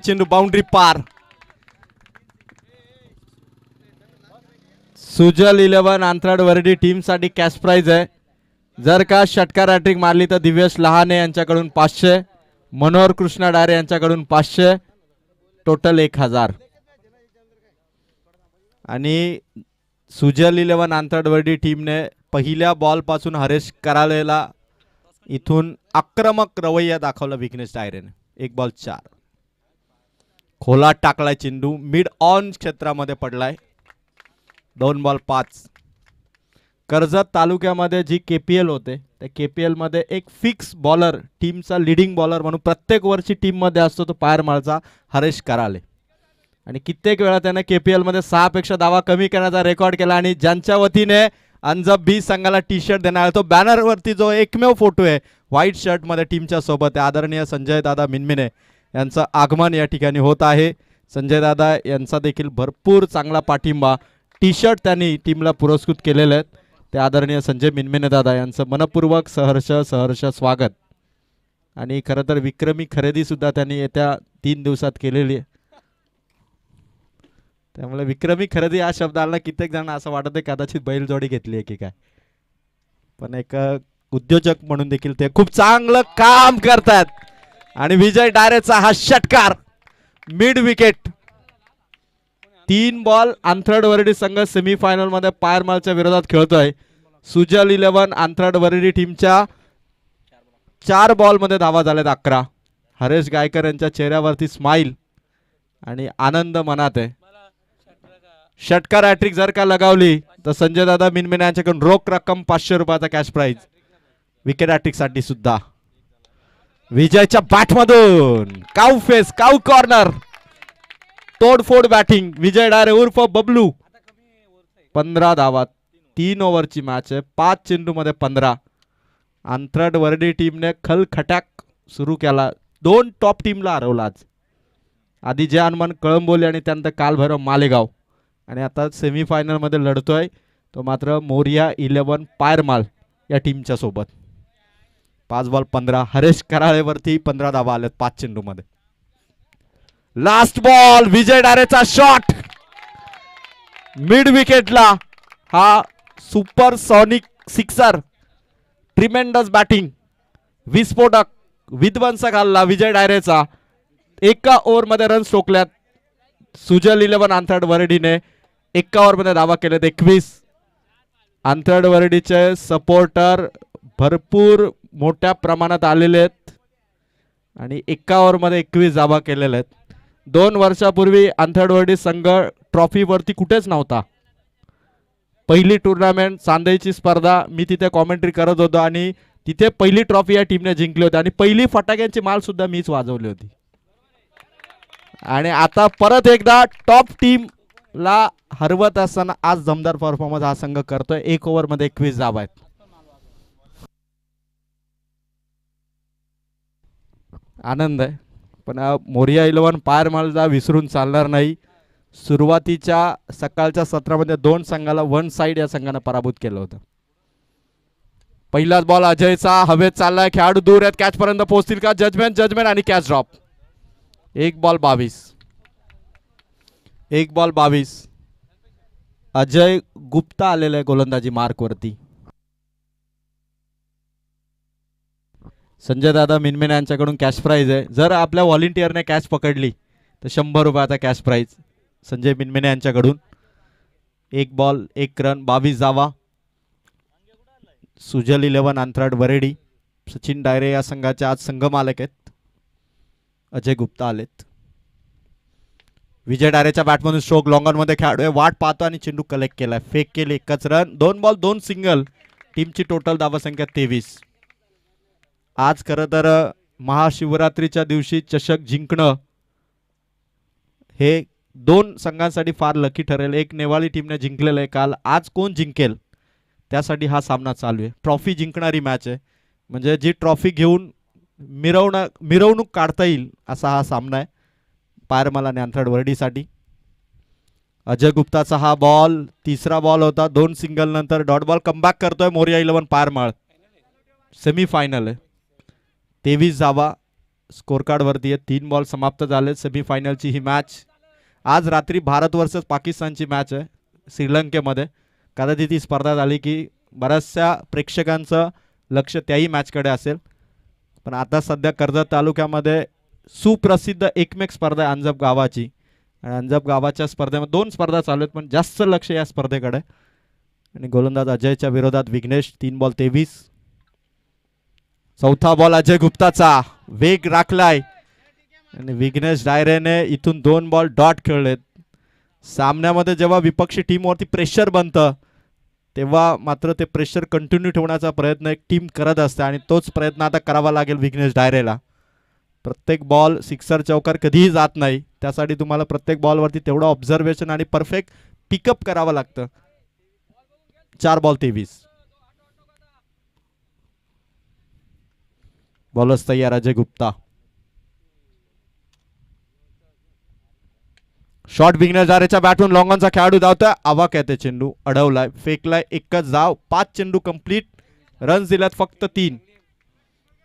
चेंडू बाउंड्री पार. सुजल 11 अंतराळ वरडी टीम साठी कॅश प्राइज आहे. जर का षटकार हॅट्रिक मारली तर दिव्येश लहाने यांच्याकडून 500, मनोहर कृष्णा डारे यांच्याकडून 500, टोटल 1000. आणि सुजल 11 अंतराळ वरडी टीमने पहिल्या बॉल पासून हरेश करालेला इथून आक्रमक रवैया दाखवला. विघ्नेश डायरेने 1 बॉल 4. खोला टाकलाय चेंडू, मिड ऑन क्षेत्रामध्ये पडलाय. 2 बॉल 5. कर्जत तालुक्यामध्ये जी KPL होते त्या KPL मध्ये एक फिक्स बॉलर, टीमचा लीडिंग बॉलर म्हणून प्रत्येक वर्षी टीम मध्ये असतो तो पायरमाळचा हरेश कराले. आणि कित्येक वेळा त्याने KPL मध्ये 6 पेक्षा धावा कमी करण्याचा रेकॉर्ड केला. आणि ज्यांच्या वतीने अंजब बी संघाला टी-शर्ट देणार आहे तो बॅनर वरती जो एकमेव फोटो आहे व्हाईट शर्ट मध्ये टीमच्या सोबत आहे, आदरणीय संजय दादा मिनमिने यांचं आगमन या ठिकाणी होत आहे. संजय दादा यांचा देखील भरपूर चांगला पाठिंबा, टी-शर्ट त्यांनी टीमला पुरस्कृत केलेले आहेत. ते आदरणीय संजय मिनमिने दादा यांचं मनपूर्वक सहर्ष स्वागत. आणि खरं तर विक्रमी खरेदी सुद्धा त्यांनी येत्या 3 दिवसात केलेली आहे. त्यामुळे विक्रमी खरेदी हा शब्द आला कित्येक जण असं वाटत आहे कदाचित बैलजोडी घेतली आहे की काय, पण एक उद्योजक म्हणून देखील ते खूप चांगलं काम करतात. आणि विजय डायरेचा हा षटकार मिड विकेट. 3 बॉल अंथरड वरडी संघ सेमीफायनल मध्ये पायरमालच्या विरोधात खेळतोय. सुजल 11 अंथरड वरडी टीमच्या 4 बॉल मध्ये धावा झाल्यात 11. हरेश गायकर यांच्या चेहऱ्यावरती स्माइल आणि आनंद मनात आहे. षटकार हॅट्रिक जर का लगावली तर संजय दादा मिनमिने यांच्याकडून रोख रक्कम 500 रुपयाचा कॅश प्राइज. विकेट हॅट्रिक साठी सुद्धा विजयच्या बॅटमधून काऊ फेस, काऊ कॉर्नर, तोडफोड बॅटिंग. विजय डायरे उर्फ बबलू. 15 धावा, 3 ओव्हरची मॅच आहे. 5 चेंडू मध्ये 15. अंथरड वरडी टीमने खलखटाक सुरू केला. 2 टॉप टीमला हरवला आज. आधी जे हनुमान कळंबोली आणि त्यानंतर कालभैरव मालेगाव. आणि आता सेमीफायनल मध्ये लढतोय तो मात्र मोरिया 11 पायरमाल या टीमच्या सोबत. 5 बॉल 15. हरेश कराळेवरती 15 धावा आल्यात 5 चेंडू मध्ये. लास्ट बॉल विजय डारेचा शॉट मिड विकेटला. हा super sonic sixer, tremendous batting, विस्फोटक विध्वंस घालला विजय डायरेचा. एका ओव्हर मध्ये रन्स ठोकल्यात. सुजल 11 अंथरड वरडीने एका ओव्हर मध्ये धावा केल्यात 21. अंथरड वरडीचे सपोर्टर भरपूर मोठ्या प्रमाणात आलेले आहेत आणि एका ओव्हर मध्ये 21 धावा केलेल्या आहेत. 2 वर्षापूर्वी अंथरड वरडी संघ ट्रॉफी वरती कुठेच नव्हता. पहिली टुर्नामेंट चांदेची स्पर्धा मी तिथे कॉमेंट्री करत होतो आणि तिथे पहिली ट्रॉफी या टीमने जिंकली होती आणि पहिली फटाक्यांची माल सुद्धा मीच वाजवली होती. आणि आता परत एकदा टॉप टीम ला हरवत असताना आज दमदार परफॉर्मन्स हा संघ करतोय. 1 ओव्हर मध्ये 21 धावा आहेत. आनंद आहे, पण मोरिया 11 पायरमालला विसरून चालणार नाही. सुरुवातीच्या सकाळच्या सत्रामध्ये 2 संघाला 1 साइड या संघाने पराभूत केलं होतं. पहिलाच बॉल अजयचा हवेत चाललाय. खेळाडू दूर आहेत, कॅच पर्यंत पोहोचतील का? जजमेंट आणि catch drop. 1 ball 22. 1 ball 22. Ajay Gupta आलेला आहे गोलंदाजी मार्क वरती. संजय दादा मिनमिने यांच्याकडून कॅश प्राइज आहे. जर आपल्या व्हॉलेंटियरने कॅच पकडली तर 100 रुपयाचा कॅश प्राइज संजय मिनमिने यांच्याकडून. 1 बॉल 1 रन 22 धावा. सुजल 11 अंथरड वरडी. सचिन डायरे या संघाचे आज संघ मालक आहेत. अजय गुप्ता आलेत. विजय डायरेच्या बॅटमधून स्ट्रोक लॉंगॉन मध्ये खेळाडू आहे, वाट पाहतो आणि चेंडू कलेक्ट केलाय. फेक केले, 1च रन. 2 ball 2 single. टीमची टोटल धावा संख्या 23. आज खरं तर महाशिवरात्रीच्या दिवशी चषक जिंकणं हे 2 संघांसाठी फार लकी ठरेल. एक नेवाळी टीमने जिंकलेलं आहे काल. आज कोण जिंकेल त्यासाठी हा सामना चालू आहे. ट्रॉफी जिंकणारी मॅच आहे, म्हणजे जी ट्रॉफी घेऊन मिरवणूक काढता येईल असा हा सामना आहे पायरमाल आणि अंथरड वरडीसाठी. अजय गुप्ताचा हा बॉल 3रा बॉल होता. 2 सिंगल नंतर डॉट बॉल कमबॅक करतोय मोरिया 11 पायरमाल. सेमीफायनल आहे. 23 धावा स्कोर कार्ड वरती आहे. 3 बॉल समाप्त झाले. सेमीफायनलची ही मॅच आज रात्री भारत वर्सेस पाकिस्तानची मॅच आहे श्रीलंकेमध्ये. कदाचित ही स्पर्धा झाली की बऱ्याचशा प्रेक्षकांचं लक्ष त्याही मॅचकडे असेल. पण आता सध्या कर्जत तालुक्यामध्ये सुप्रसिद्ध एकमेक स्पर्धा आहे अंजप गावाची. आणि अंजप गावाच्या स्पर्धेमध्ये 2 स्पर्धा चालू आहेत पण जास्त लक्ष या स्पर्धेकडे. आणि गोलंदाज अजयच्या विरोधात विघ्नेश. 3 बॉल 23. चौथा बॉल अजय गुप्ताचा वेग राखलाय आणि विघ्नेश डायरेने इथून 2 बॉल डॉट खेळलेत. सामन्यामध्ये जेव्हा विपक्षी टीमवरती प्रेशर बनतं तेव्हा मात्र ते प्रेशर कंटिन्यू ठेवण्याचा प्रयत्न एक टीम करत असते आणि तोच प्रयत्न आता करावा लागेल विघ्नेश डायरेला. प्रत्येक बॉल सिक्सर चौकार कधीही जात नाही. त्यासाठी तुम्हाला प्रत्येक बॉलवरती तेवढं ऑब्झर्वेशन आणि परफेक्ट पिकअप करावं लागतं. 4 बॉल 23. बॉलर्स तयार अजय गुप्ता. शॉट विघ्नेश डायरेच्या बॅटवरून लॉंग ऑनचा खेळाडू धावतोय. आवाक आहे ते चेंडू अडवलाय. फेकलाय. एकच धाव. 5 चेंडू कंप्लीट. रन्स दिल्यात फक्त 3.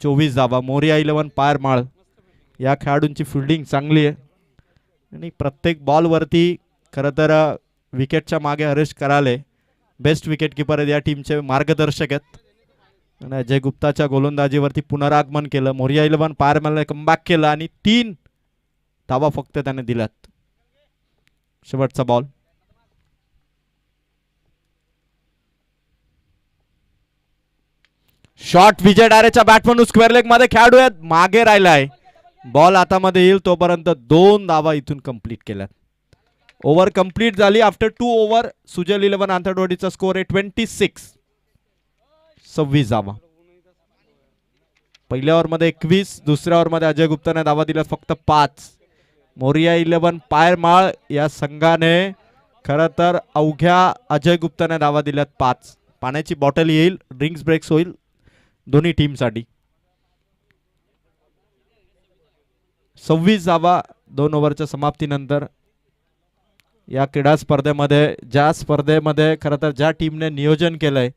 24 धावा. मोरिया 11 पायरमाळ या खेळाडूंची फिल्डिंग चांगली आहे आणि प्रत्येक बॉलवरती खरं तर विकेटच्या मागे हरेश कराले बेस्ट विकेट किपर आहेत या टीमचे मार्गदर्शक आहेत. आणि अजय गुप्ताच्या गोलंदाजीवरती पुनरागमन केलं. मोरिया 11 पायरमाळने कमबॅक केलं आणि 3 धावा फक्त त्याने दिल्यात. शेवटचा बॉल. शॉट विजय डायरेच्या बॅटमधून स्क्वेअर लेग मध्ये खेळाडू आहेत. मागे राहिलाय. बॉल हातामध्ये येईल तोपर्यंत 2 धावा इथून कंप्लीट केल्यात. ओव्हर कंप्लीट झाली आफ्टर 2 ओव्हर. सुजल 11 आंतरडोडीचा स्कोर आहे 26. 26 धावा. पहिल्या ओव्हरमध्ये 21. दुसऱ्या ओव्हरमध्ये अजय गुप्ताने धावा दिल्यात फक्त 5. मोरिया 11 पायरमाळ या संघाने खरं तर अवघ्या अजय गुप्ताने धावा दिल्यात 5. पाण्याची बॉटल येईल. ड्रिंक्स ब्रेक्स होईल दोन्ही टीमसाठी. 26 धावा 2 ओव्हरच्या समाप्तीनंतर. या क्रीडा स्पर्धेमध्ये ज्या स्पर्धेमध्ये खरं तर ज्या टीमने नियोजन केलंय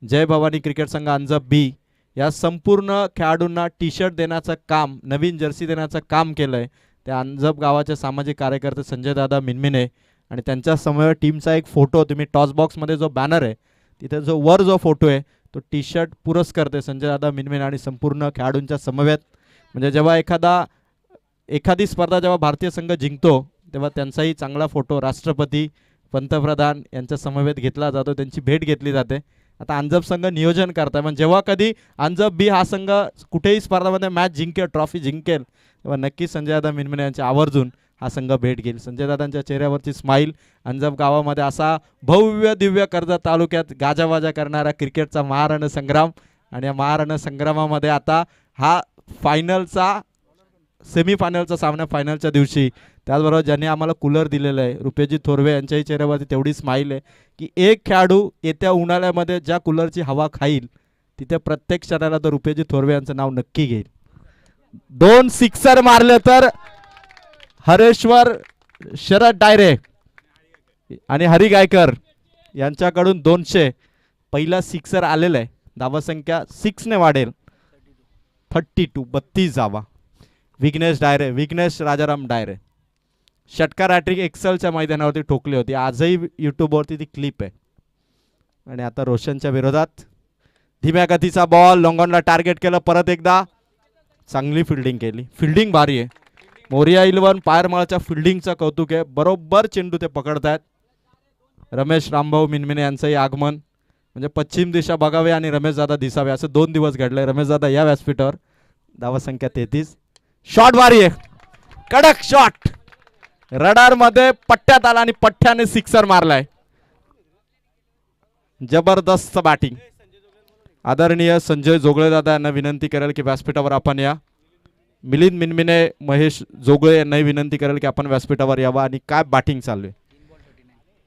जय भवानी क्रिकेट संघ अंजप बी या संपूर्ण खेळाडूंना टी शर्ट देण्याचं काम, नवीन जर्सी देण्याचं काम केलंय त्या अंजप गावाचे सामाजिक कार्यकर्ते संजय दादा मिनमिने. आणि त्यांच्या समोर टीमचा एक फोटो तुम्ही टॉस बॉक्समध्ये जो बॅनर आहे तिथे जो वर जो फोटो आहे तो टी शर्ट पुरस्कर्ते संजय दादा मिनमिने आणि संपूर्ण खेळाडूंच्या समवेत. म्हणजे जेव्हा एखादी स्पर्धा जेव्हा भारतीय संघ जिंकतो तेव्हा त्यांचाही चांगला फोटो राष्ट्रपती पंतप्रधान यांच्या समवेत घेतला जातो. त्यांची भेट घेतली जाते. आता अंजप संघ नियोजन करताय पण जेव्हा कधी अंजप बी हा संघ कुठेही स्पर्धामध्ये मॅच जिंकेल, ट्रॉफी जिंकेल तेव्हा नक्कीच संजय दादा मिनमिने यांच्या आवर्जून हा संघ भेट घेईल. संजय दादांच्या चेहऱ्यावरची स्माईल. अंजप गावामध्ये असा भव्य दिव्य कर्जत तालुक्यात गाजावाजा करणारा क्रिकेटचा महारण संग्राम. आणि या महारण संग्रामामध्ये आता हा फायनलचा सेमीफायनलचा सामना फायनलच्या दिवशी. त्याचबरोबर ज्यांनी आम्हाला कूलर दिलेलं आहे रुपेजी थोरवे यांच्याही चेहऱ्यावरती तेवढी स्माईल आहे की एक खेळाडू येत्या उन्हाळ्यामध्ये ज्या कूलरची हवा खाईल तिथे प्रत्येक क्षणाला तर रुपेजी थोरवे यांचं नाव नक्की घेईल. 2 सिक्सर मारले तर हरेश्वर शरद डायरे आणि हरी गायकर यांच्याकडून 200 पहिला सिक्सर आलेला आहे. धावसंख्या 6 ने वाढेल. 32 32 धावा. विघ्नेश राजाराम डायरे षटकार हॅट्रिक एक्सेलच्या मैदानावरती ठोकली होती. आजही युट्यूबवरती ती क्लिप आहे. आणि आता रोशनच्या विरोधात धीम्या गतीचा बॉल लॉंगॉनला टार्गेट केलं. परत एकदा चांगली फिल्डिंग केली. फिल्डिंग भारी आहे. मोरिया 11 पायरमाळच्या फिल्डिंगचं कौतुक आहे. बरोबर चेंडू ते पकडतायत. रमेश रामभाऊ मिनमिने यांचंही आगमन म्हणजे पश्चिम दिशा बघावे आणि रमेश दादा दिसावे असं 2 दिवस घडलंय. रमेश दादा या व्यासपीठावर. धावसंख्या 33. शॉट भारी आहे. कडक शॉट. रडार मध्ये पट्ट्यात आला आणि पट्ट्याने सिक्सर मारलाय. जबरदस्त बॅटिंग. आदरणीय संजय जोगळे दादा यांना विनंती करेल की व्यासपीठावर आपण या. मिलिंद मिनमिने महेश जोगळे यांनाही विनंती करेल की आपण व्यासपीठावर यावा. आणि काय बॅटिंग चालू आहे.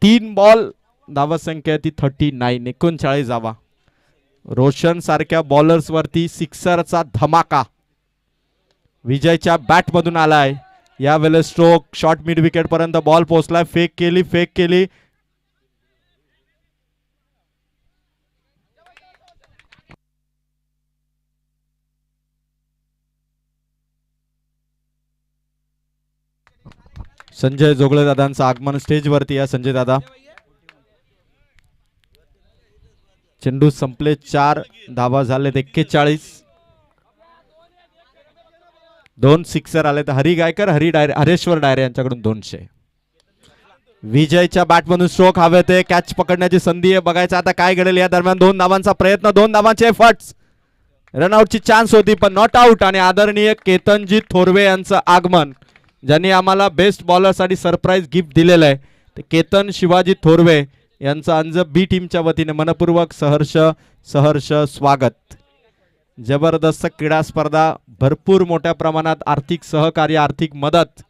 3 बॉल धावसंख्या ती 39 39 धावा. रोशन सारख्या बॉलर्स वरती सिक्सरचा धमाका विजयच्या बॅट मधून आलाय. यावेळेस स्ट्रोक शॉर्ट मिड विकेट पर्यंत बॉल पोहोचलाय. फेक केली. संजय जोगळे दादांचं आगमन स्टेजवरती आहे. संजय दादा, चेंडू संपले, 4 धावा झालेत 41. 2 सिक्सर आले तर हरी गायकर, हरेश्वर डायरे यांच्याकडून 200. विजयच्या बॅटमधून स्ट्रोक हवेत, कॅच पकडण्याची संधी आहे. बघायचं आता काय घडेल या दरम्यान. 2 धावांचा प्रयत्न, 2 धावांचे एफर्ट्स, रनआउटची चान्स होती पण नॉट आउट. आणि आदरणीय केतनजी थोरवे यांचं आगमन, ज्यांनी आम्हाला बेस्ट बॉलरसाठी सरप्राईज गिफ्ट दिलेलं आहे. ते केतन शिवाजी थोरवे यांचं अंजब बी टीमच्या वतीने मनपूर्वक सहर्ष स्वागत. जबरदस्त क्रीडा स्पर्धा, भरपूर मोठ्या प्रमाणात आर्थिक सहकार्य, आर्थिक मदत,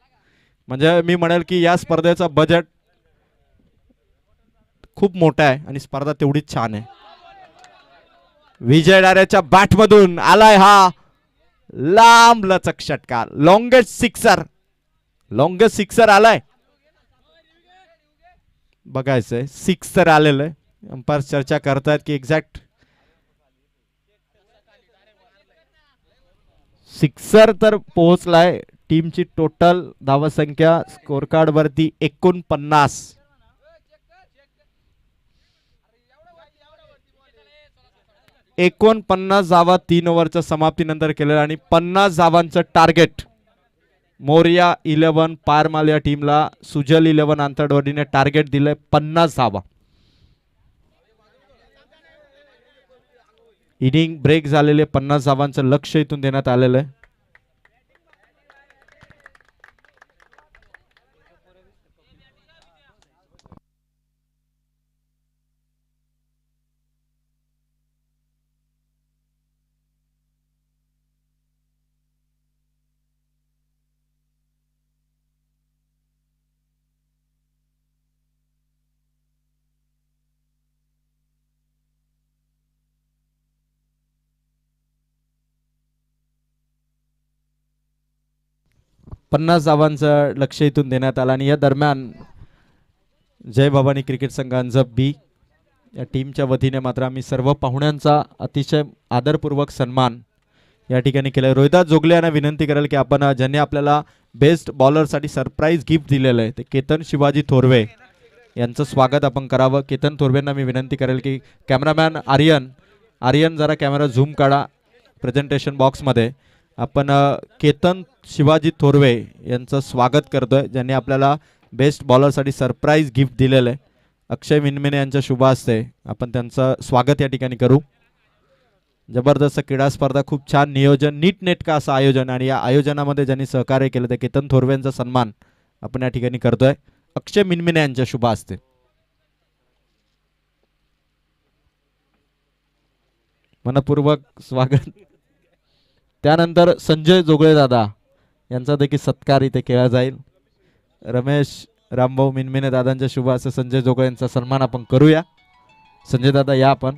म्हणजे मी म्हणेल की या स्पर्धेचं बजेट खूप मोठा आहे आणि स्पर्धा तेवढीच छान आहे. विजय डायरेच्या बॅटमधून आलाय हा लांब लचक षटकार, लॉंगेस्ट सिक्सर आलाय. बघायचंय, सिक्सर आलेलं आहे. अंपायर चर्चा करतायत की एक्झॅक्ट सिक्सर तर पोहोचलाय. टीमची टोटल धावसंख्या स्कोर कार्ड वरती 49. धावा 3 ओव्हरच्या समाप्तीनंतर केलेलं आणि 50 धावांचं टार्गेट मोरिया 11 पारमाल या टीमला सुजल 11 आंतरवाडीने टार्गेट दिलंय 50 धावा. इनिंग ब्रेक झालेले 50 धावांचं लक्ष इथून देण्यात आलेलं आहे. पन्नास धावांचं लक्ष इथून देण्यात आलं. आणि या दरम्यान जय भवानी क्रिकेट संघ अंजब बी या टीमच्या वतीने मात्र आम्ही सर्व पाहुण्यांचा अतिशय आदरपूर्वक सन्मान या ठिकाणी केला. रोहिदास जोगले यांना विनंती करेल की आपण ज्यांनी आपल्याला बेस्ट बॉलरसाठी सरप्राईज गिफ्ट दिलेलं आहे ते केतन शिवाजी थोरवे यांचं स्वागत आपण करावं. केतन थोरवेंना मी विनंती करेल की कॅमेरामॅन आर्यन जरा कॅमेरा झूम काढा प्रेझेंटेशन बॉक्समध्ये. आपण केतन शिवाजी थोरवे यांचं स्वागत करतोय, ज्यांनी आपल्याला बेस्ट बॉलरसाठी सरप्राईज गिफ्ट दिलेलं आहे. अक्षय मिनमिने यांच्या शुभ हस्ते आपण त्यांचं स्वागत या ठिकाणी करू. जबरदस्त क्रीडा स्पर्धा, खूप छान नियोजन, नीटनेटका असं आयोजन, आणि या आयोजनामध्ये ज्यांनी सहकार्य केलं ते केतन थोरवेंचा सन्मान आपण या ठिकाणी करतोय अक्षय मिनमिने यांच्या शुभ हस्ते. मनपूर्वक स्वागत. त्यानंतर संजय जोगळे दादा यांचा देखील सत्कार इथे केला जाईल. रमेश रामभाऊ मिनमिने दादांच्या शुभ हस्ते संजय जोगळे यांचा सन्मान आपण करूया. संजय दादा या आपण.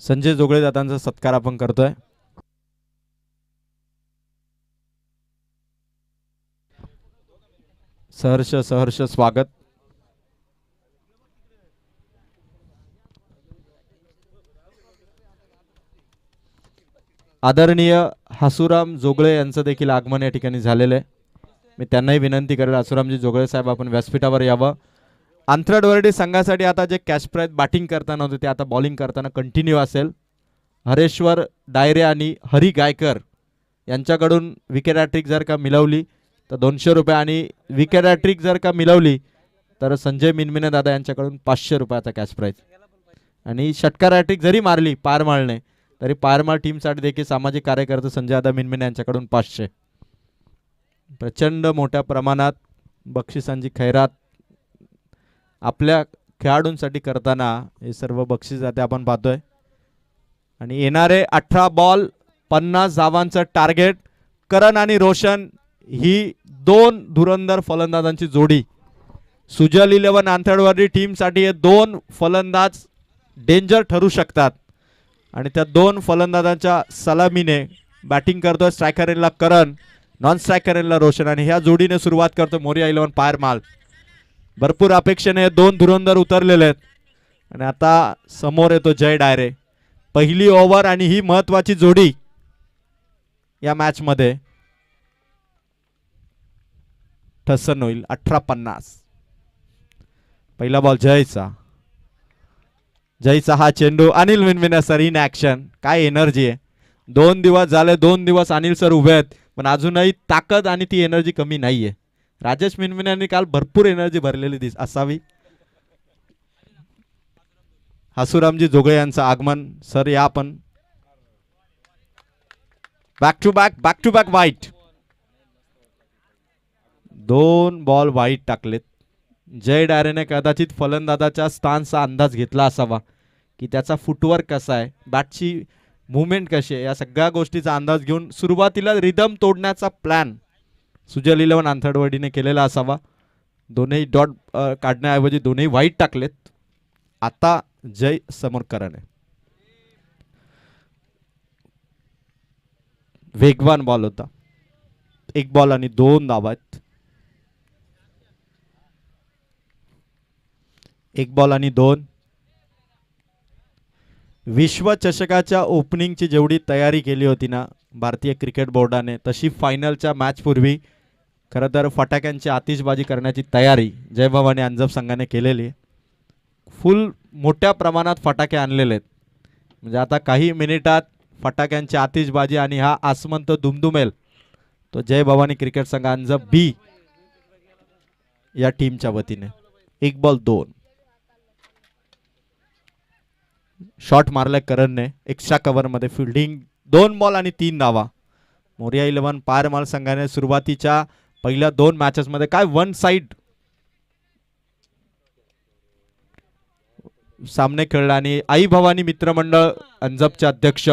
संजय जोगळे दादांचा सत्कार आपण करतोय. सहर्ष स्वागत. आदरणीय हासुराम जोगळे यांचं देखील आगमन या ठिकाणी झालेलं आहे. मी त्यांनाही विनंती करेल हासुरामजी जोगळे साहेब आपण व्यासपीठावर यावं. आंतरडवरडी संघासाठी आता जे कॅच प्राइज बॅटिंग करताना होते ते आता बॉलिंग करताना कंटिन्यू असेल. हरेश्वर डायरे आणि हरी गायकर यांच्याकडून विकेट हॅट्रिक जर का मिळवली तर 200 रुपये, आणि विकेट हॅट्रिक जर का मिळवली तर संजय मिनमिने दादा यांच्याकडून 500 रुपयाचा कॅच प्राइज. आणि षटकार हॅट्रिक जरी मारली पारमाळने तरी पारमाळ टीमसाठी देखील सामाजिक कार्यकर्ते संजय दादा मिनमिने यांच्याकडून 500. प्रचंड मोठ्या प्रमाणात बक्षिसांची खैरात आपल्या खेळाडूंसाठी करताना हे सर्व बक्षीस जाते आपण पाहतोय. आणि येणारे 18 बॉल 50 धावांचं टार्गेट. करण आणि रोशन ही 2 धुरंधर फलंदाजांची जोडी. सुजल 11 आंतरवाडी टीमसाठी हे 2 फलंदाज डेंजर ठरू शकतात. आणि त्या दोन फलंदाजांच्या सलामीने बॅटिंग करतोय स्ट्रायकर एंडला करण, नॉन स्ट्रायकर एंडला रोशन आणि ह्या जोडीने सुरुवात करतो मोरिया 11 पायरमाल. भरपूर अपेक्षेने दोन धुरंधर उतरलेले आहेत आणि आता समोर येतो जय डायरे. पहिली ओव्हर आणि ही महत्वाची जोडी या मॅच मध्ये ठसन होईल. 18-50. पहिला बॉल जयचा. जयचा हा चेंडू अनिल मिनमिने सर इन ऍक्शन. काय एनर्जी आहे. 2 दिवस झाले, 2 दिवस अनिल सर उभे आहेत पण अजूनही ताकद आणि ती एनर्जी कमी नाहीये. राजेश मिनमिने यांनी काल भरपूर एनर्जी भरलेली असावी. हसुरामजी जोगळे यांचं आगमन. सर या आपण. बॅक टू बॅक वाईट. 2 बॉल वाईट टाकलेत. जय डायरेने कदाचित फलंदाजाच्या स्थानचा अंदाज घेतला असावा की त्याचा फुटवर्क कसा आहे, बॅटची मुवमेंट कशी आहे, या सगळ्या गोष्टीचा अंदाज घेऊन सुरुवातीला रिदम तोडण्याचा प्लॅन सुजल 11 आंथरवाडीने केलेला असावा. दोन्ही डॉट काढण्याऐवजी दोन्ही वाईट टाकलेत. आता जय समोर करण आहे. वेगवान बॉल होता. 1 बॉल आणि 2 धावा आहेत. 1 बॉल आणि 2. विश्वचषकाच्या ओपनिंगची जेवढी तयारी केली होती ना भारतीय क्रिकेट बोर्डाने, तशी फायनलच्या मॅच पूर्वी खरं तर फटाक्यांची आतिषबाजी करण्याची तयारी जयभवानी अंजप संघाने केलेली आहे. फुल मोठ्या प्रमाणात फटाके आणलेले आहेत. म्हणजे आता काही मिनिटात फटाक्यांची आतिषबाजी आणि हा आसमंत दुमदुमेल तो जय भवानी क्रिकेट संघ अंजप बी या टीमच्या वतीने. 1 बॉल 2. शॉट मारलाय करणने एक्स्ट्रा कव्हर मध्ये. फिल्डिंग 2 बॉल आणि 3 धावा. मोरिया 11 पायरमाल संघाने सुरुवातीच्या पहिल्या 2 मॅचेस मध्ये काय वन साइड सामने खेळला आणि आई भवानी मित्रमंडळ अंजपचे अध्यक्ष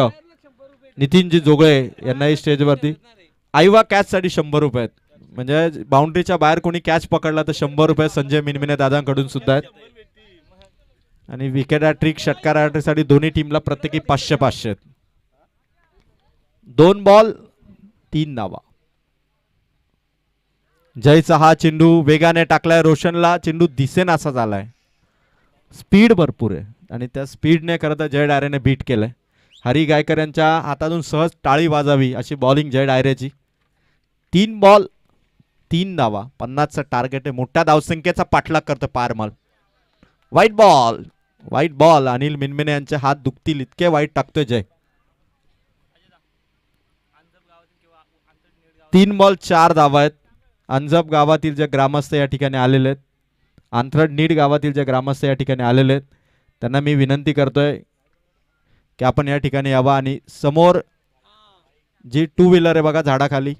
नितीनजी जोगळे यांनाही स्टेजवरती आईवा कॅच साठी 100 रुपये. म्हणजे बाउंड्रीच्या बाहेर कोणी कॅच पकडला तर 100 रुपये संजय मिनमिने दादांकडून सुद्धा आहेत. आणि विकेट हॅट्रिक षटकार हॅट्रिकसाठी दोन्ही टीमला प्रत्येकी 500-500. 2 बॉल 3 धावा. जयचा हा चेंडू वेगाने टाकलाय रोशनला. चेंडू दिसेनासा झालाय. स्पीड भरपूर आहे आणि त्या स्पीडने खरं तर जय डायरेने बीट केलंय. हरी गायकर यांच्या हातातून सहज टाळी वाजावी अशी बॉलिंग जय डायरेची. 3 बॉल 3 धावा. 50चं टार्गेट आहे. मोठ्या धावसंख्येचा पाठलाग करतो पारमाल. वाईट बॉल अनिल मिनमिने यांचे हात दुखतील इतके वाईट टाकतोय जय. 3 बॉल 4 धावा आहेत. अंजप गावातील जे ग्रामस्थ या ठिकाणी आलेले आहेत, आंथरड नीड गावातील जे ग्रामस्थ या ठिकाणी आलेले आहेत त्यांना मी विनंती करतोय की आपण या ठिकाणी यावा. आणि समोर जी 2 व्हीलर आहे बघा झाडाखाली,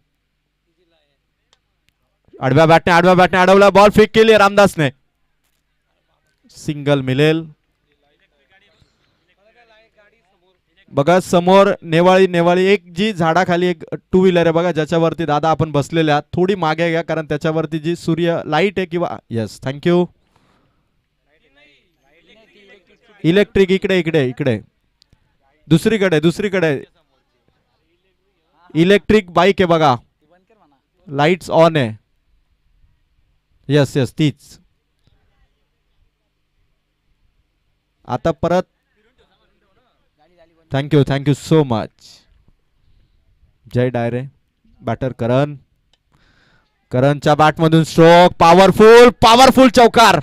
आडव्या बॅटने अडवला. बॉल फेक केली रामदासने. सिंगल मिळेल. बघा समोर नेवाळी एक जी झाडाखाली एक 2 व्हीलर आहे बघा ज्याच्यावरती दादा आपण बसलेले आहात. थोडी मागे घ्या कारण त्याच्यावरती जी सूर्य लाईट आहे किंवा यस थँक्यू. इलेक्ट्रिक इकडे दुसरीकडे इलेक्ट्रिक बाईक आहे बघा. लाईट्स ऑन आहे. यस तीच. आता परत thank you so much. Jay Dayre. Batter करणच्या बॅटमधून स्ट्रोक. पॉवरफुल चौकार.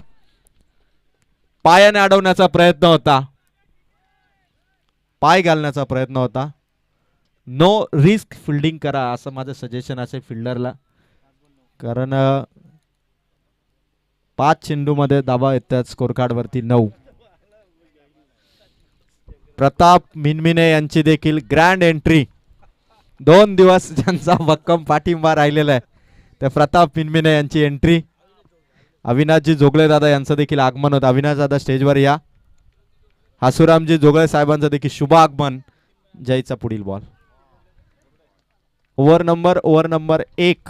पायाने अडवण्याचा प्रयत्न होता. पाय घालण्याचा प्रयत्न होता. नो रिस्क फिल्डिंग करा असं माझं सजेशन असेल फिल्डरला. कारण 5 चेंडूमध्ये धावा येतात. स्कोर कार्ड वरती 9. प्रताप मिनमिने यांची देखील ग्रँड एंट्री. 2 दिवस ज्यांचा भक्कम पाठिंबा राहिलेला आहे त्या प्रताप मिनमिने यांची एंट्री. अविनाशजी जोगळे दादा यांचं देखील आगमन होतं. अविनाश दादा स्टेजवर या. हसुरामजी जोगळे साहेबांचं देखील शुभ आगमन. जयचा पुढील बॉल. ओव्हर नंबर 1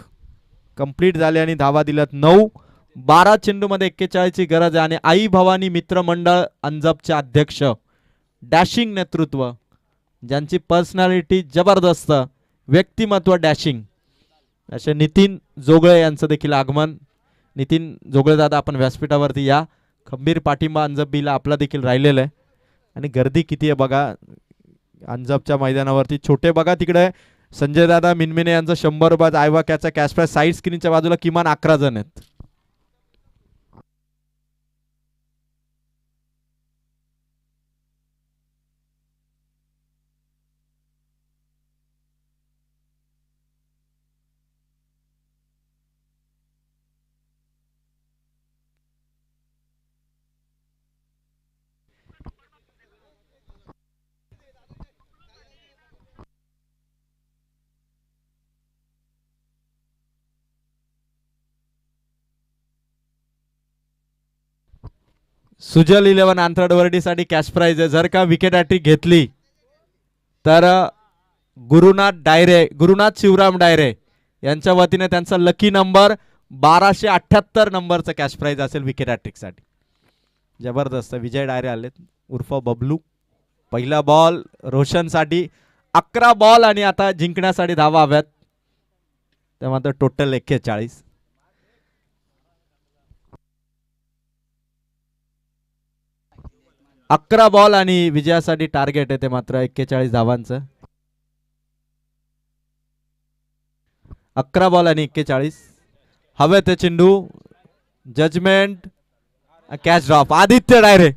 कंप्लीट झाले आणि धावा दिल्यात 9. 12 चेंडूमध्ये 41 ची गरज आहे आणि आई भवानी मित्रमंडळ अंजपचे अध्यक्ष डॅशिंग नेतृत्व ज्यांची पर्सनॅलिटी जबरदस्त, व्यक्तिमत्व डॅशिंग, असे नितीन जोगळे यांचं देखील आगमन. नितीन जोगळे दादा, आपण व्यासपीठावरती या. खंबीर पाठिंबा अंजबीला आपला देखील राहिलेला आहे. आणि गर्दी किती आहे बघा अंजबच्या मैदानावरती. छोटे बघा तिकडे संजय दादा मिनमिने यांचं 100 रुपयाचं आयवा कॅचा कॅश प्राइस. साईड स्क्रीनच्या बाजूला किमान 11 जण आहेत. सुजल 11 आंतरडवरडीसाठी कॅश प्राइज आहे. जर का विकेट हॅट्रिक घेतली तर गुरुनाथ शिवराम डायरे यांच्या वतीने त्यांचा लकी नंबर 1278 नंबरचा कॅश प्राइज असेल विकेट हॅट्रिकसाठी. जबरदस्त. विजय डायरे आलेत उर्फ बबलू. पहिला बॉल रोशनसाठी. 11 बॉल आणि आता जिंकण्यासाठी धावा हव्यात. ते मात्र टोटल 41. 11 बॉल आणि विजयासाठी टार्गेट आहे ते मात्र 41 धावांचं. 11 बॉल आणि 41. हवे ते चेंडू. Judgement. Catch drop. Aditya Dayre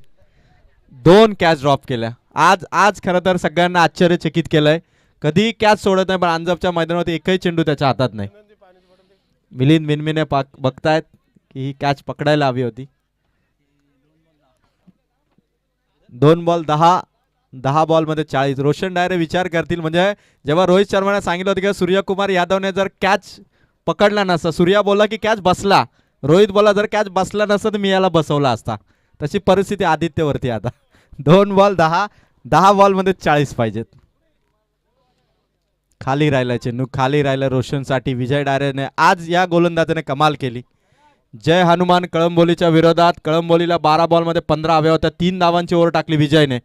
2 catch drop केल्या. आज खरं तर सगळ्यांना आश्चर्यचकित केलंय. कधी कॅच सोडत नाही, पण अंजबच्या मैदानावरती एकही चेंडू त्याच्या हातात नाही. मिलिंद मिनमिने बघतायत की ही कॅच पकडायला हवी होती. 2 बॉल 10 बॉल मध्ये 40. रोशन डायरे विचार करतील, म्हणजे जेव्हा रोहित शर्माने सांगितलं होतं की सूर्यकुमार यादवने जर कॅच पकडला नसता, सूर्या बोला की कॅच बसला, रोहित बोला जर कॅच बसला नसता तर मी याला बसवला असता. तशी परिस्थिती आदित्यवरती आता. 2 बॉल 10 बॉल मध्ये 40 पाहिजेत. खाली राहिला चेंडू, खाली राहिला रोशनसाठी. विजय डायरेने आज या गोलंदाजाने कमाल केली. जय हनुमान कळंबोलीच्या विरोधात. कळंबोलीला 12 बॉल मध्ये 15 हव्या होत्या. 3 धावांची ओव्हर टाकली विजयने.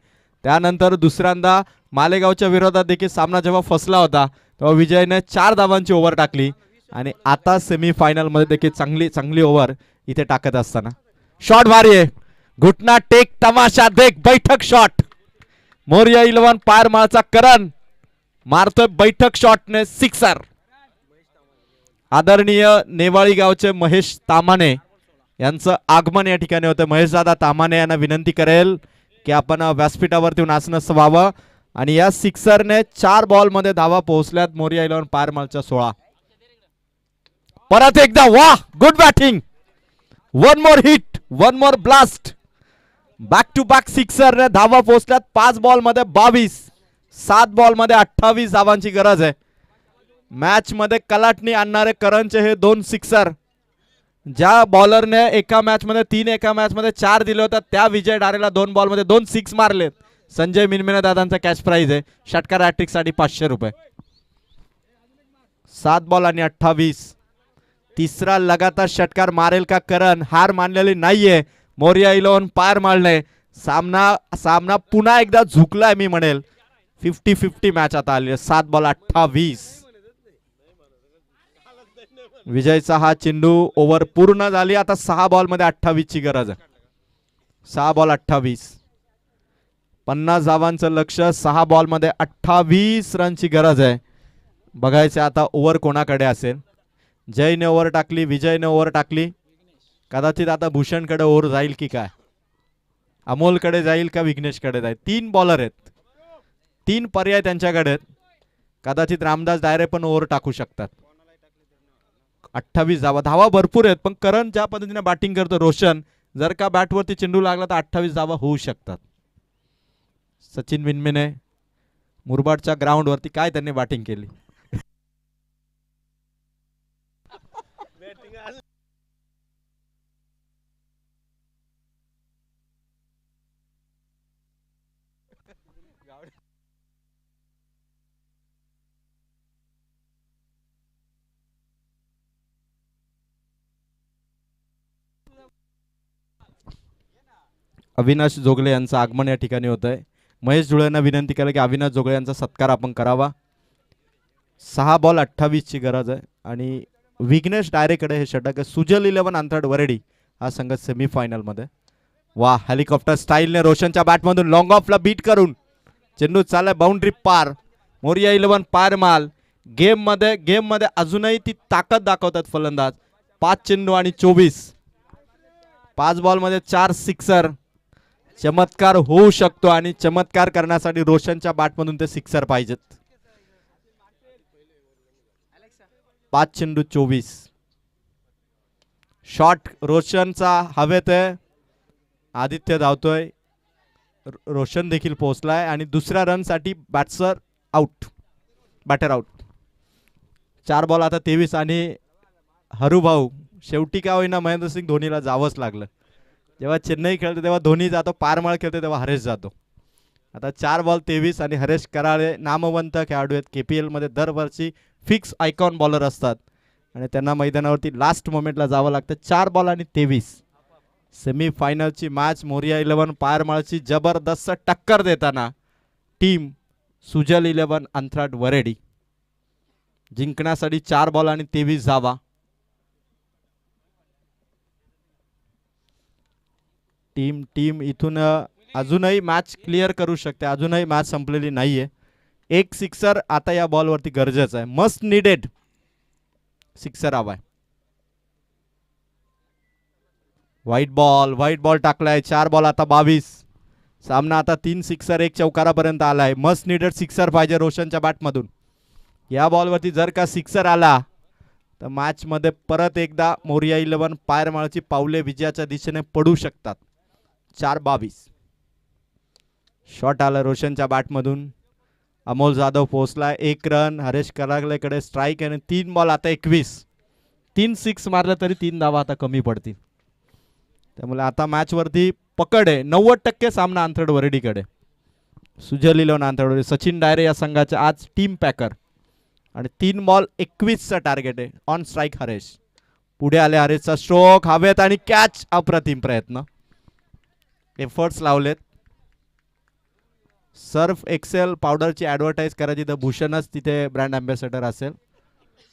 त्यानंतर दुसऱ्यांदा मालेगावच्या विरोधात देखील सामना जेव्हा फसला होता तेव्हा विजयने 4 धावांची ओव्हर टाकली. आणि आता सेमीफायनल मध्ये देखील चांगली ओव्हर इथे टाकत असताना शॉट भारी आहे. घुटना टेक तमाशा देख बैठक शॉट. मोर्या 11 पार माळचा करण मारतोय बैठक शॉटने सिक्सर. आदरणीय नेवाळी गावचे महेश तामाने यांचं आगमन या ठिकाणी होतं. महेश दादा तामाने यांना विनंती करेल की आपण व्यासपीठावरती आसनस्थ व्हावं. आणि या सिक्सरने 4 बॉल मध्ये धावा पोहोचल्यात. मोर्या 11 पार माळच्या 16. परत एकदा वाह, good batting. 1 more hit, 1 more blast. Back to back सिक्सरने धावा पोहोचल्यात. 5 बॉल मध्ये 22. 7 बॉल मध्ये 28 धावांची गरज आहे. मॅच मध्ये कलाटणी आणणारे करणचे हे 2 सिक्सर. ज्या बॉलरने एका मॅच मध्ये 3, एका मॅच मध्ये 4 दिले होते, त्या विजय डारेला 2 बॉल मध्ये 2 सिक्स मारलेत. संजय मिनमिने दादांचा कॅच प्राइज आहे. षटकार हॅट्रिक साठी 500 रुपये. 7 बॉल आणि 28. तिसरा लगातार षटकार मारेल का करण? हार मानलेली नाहीये. मोर्या 11 पार मारले. सामना पुन्हा एकदा झुकलाय मी म्हणेल. 50-50 मॅच आता आली आहे. 7 बॉल 28. विजयचा हा चेंडू ओव्हर पूर्ण झाली. आता 6 बॉल मध्ये 28 ची गरज आहे. 6 बॉल 28. 50 धावांचं लक्ष. 6 बॉल मध्ये 28 रनची गरज आहे. बघायचं आता ओव्हर कोणाकडे असेल. जयने ओव्हर टाकली, विजयने ओव्हर टाकली. कदाचित आता भूषणकडे ओव्हर जाईल की काय, अमोलकडे जाईल का विघ्नेशकडे जाईल. 3 बॉलर आहेत, 3 पर्याय त्यांच्याकडे आहेत. कदाचित रामदास डायरे पण ओव्हर टाकू शकतात. 28 धावा भरपूर आहेत, पण करण ज्या पद्धतीने बॅटिंग करतो रोशन, जर का बॅटवरती चेंडू लागला तर 28 धावा होऊ शकतात. सचिन मिनमिने मुरबाडच्या ग्राउंड वरती काय त्यांनी बॅटिंग केली. अविनाश जोगले यांचं आगमन या ठिकाणी होत आहे. महेश धुळेंना विनंती केली की अविनाश जोगळे यांचा सत्कार आपण करावा. 6 बॉल 28 ची गरज आहे आणि विघ्नेश डायरेकडे हे षटक आहे. सुजल 11 अंतराळ वरेडी हा संघ सेमीफायनल मध्ये. वा, हेलिकॉप्टर स्टाईलने रोशनच्या बॅटमधून लॉंग ऑफला बीट करून चेंडू चाललाय बाउंड्री पार. मोरिया 11 पार माल. गेम मध्ये अजूनही ती ताकद दाखवतात फलंदाज. 5 चेंडू आणि 24. 5 बॉल मध्ये 4 सिक्सर. चमत्कार होऊ शकतो आणि चमत्कार करण्यासाठी रोशनच्या बॅटमधून ते सिक्सर पाहिजेत. 5 चेंडू 24. शॉट रोशनचा हवेत आहे. आदित्य धावतोय. रोशन देखील पोहोचलाय आणि दुसऱ्या रन साठी बॅटर आउट. 4 बॉल आता 23 आणि हरुभाऊ शेवटी काय होईना महेंद्रसिंग धोनीला जावंच लागलं. जेव्हा चेन्नई खेळते तेव्हा धोनी जातो, पारमाळ खेळते तेव्हा हरेश जातो. आता 4 बॉल 23 आणि हरेश कराळे नामवंत खेळाडू आहेत. KPL मध्ये दरवर्षी फिक्स आयकॉन बॉलर असतात आणि त्यांना मैदानावरती लास्ट मोमेंटला जावं लागतं. 4 बॉल आणि 23. सेमीफायनलची मॅच. मोरिया 11 पारमाळची जबरदस्त टक्कर देताना टीम सुजल 11 अंथराट वरेडी जिंकण्यासाठी 4 बॉल आणि 23 धावा. टीम इथून अजूनही मॅच क्लिअर करू शकते. अजूनही मॅच संपलेली नाहीये. एक सिक्सर आता या बॉलवरती गरजेचं आहे. मस्ट निडेड सिक्सर हवाय. व्हाईट बॉल टाकलाय. 4 बॉल आता 22. सामना आता 3 सिक्सर 1 चौकारापर्यंत आलाय. मस्ट निडेड सिक्सर पाहिजे रोशनच्या बॅटमधून. या बॉलवरती जर का सिक्सर आला तर मॅच मध्ये परत एकदा मोरिया 11 पायरमाळची पावले विजयाच्या दिशेने पडू शकतात. 4-22. शॉट आला रोशनच्या बॅटमधून. अमोल जाधव पोहोचलाय. 1 रन. हरेश करागलेकडे स्ट्राईक आणि 3 बॉल आता 21. 3 सिक्स मारले तरी 3 धावा आता कमी पडतील. त्यामुळे आता मॅच वरती पकड आहे. 90% सामना अंथरड वरेडीकडे. सुजल 11 अंथरड वरेडी. सचिन डायरे या संघाचे आज टीम पॅकर आणि 3 बॉल 21चा टार्गेट आहे. On strike Haresh. पुढे आले. हरेशचा स्ट्रोक हवेत आणि कॅच. अप्रतिम प्रयत्न. एफर्ट्स लावलेत. सर्फ एक्सेल पावडरची ॲडव्हर्टाईज करायची तर भूषणच तिथे ब्रँड अँबॅसेडर असेल,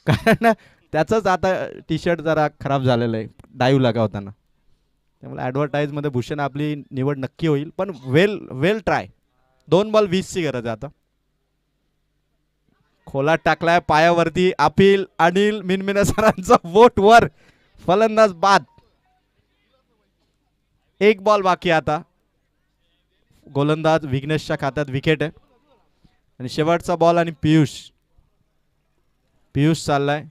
कारण त्याचंच आता टी शर्ट जरा खराब झालेलं आहे डाईव्ह लगावताना. त्यामुळे ॲडव्हर्टाईजमध्ये भूषण आपली निवड नक्की होईल. पण वेल ट्राय. 2 बॉल 20ची गरज आहे आता. खोला टाकलाय पायावरती. अपील अनिल मिनमिने सरांचा वोट वर. फलंदाज बाद. 1 बॉल बाकी आता. गोलंदाज विघ्नेशच्या खात्यात विकेट आहे आणि शेवटचा बॉल आणि पियुष चाललाय.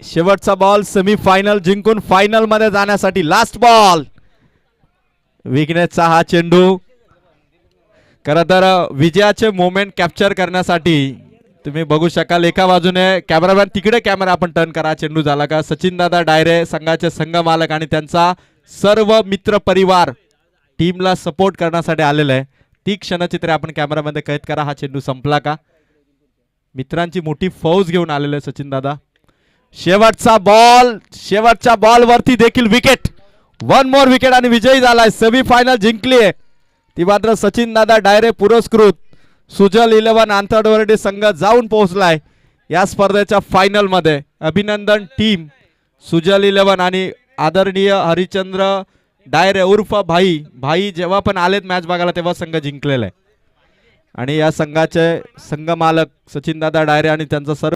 शेवटचा बॉल. सेमीफायनल जिंकून फायनल मध्ये जाण्यासाठी लास्ट बॉल. विघ्नेशचा हा चेंडू. खरं तर विजयाचे मोमेंट कॅप्चर करण्यासाठी तुम्ही बघू शकाल एका बाजूने कॅमेरामॅन तिकडे कॅमेरा आपण टर्न करा. चेंडू झाला का. सचिन दादा डायरे संघाचे संघ मालक आणि त्यांचा सर्व मित्र परिवार टीमला सपोर्ट करण्यासाठी आलेला आहे. ती क्षणचित्रे आपण कॅमेरामध्ये कैद करा. हा चेंडू संपला का. मित्रांची मोठी फौज घेऊन आलेले सचिन दादा. शेवटचा बॉल. शेवटच्या बॉल वरती देखील विकेट. 1 मोर विकेट आणि विजयी झालाय. सेमीफायनल जिंकली आहे ती मात्र सचिन दादा डायरे पुरस्कृत सुजल 11 अंथरड वरेडी संघ जाऊन पोहोचलाय या स्पर्धेच्या फायनल मध्ये. अभिनंदन टीम सुजल 11 आणि आदरणीय हरिचंद्र डायरे उर्फ भाई जेव्हा पण आलेत मॅच बघायला तेव्हा संघ जिंकलेला आहे आणि या संघाचे संघ मालक सचिन दादा डायरे आणि त्यांचा सर्व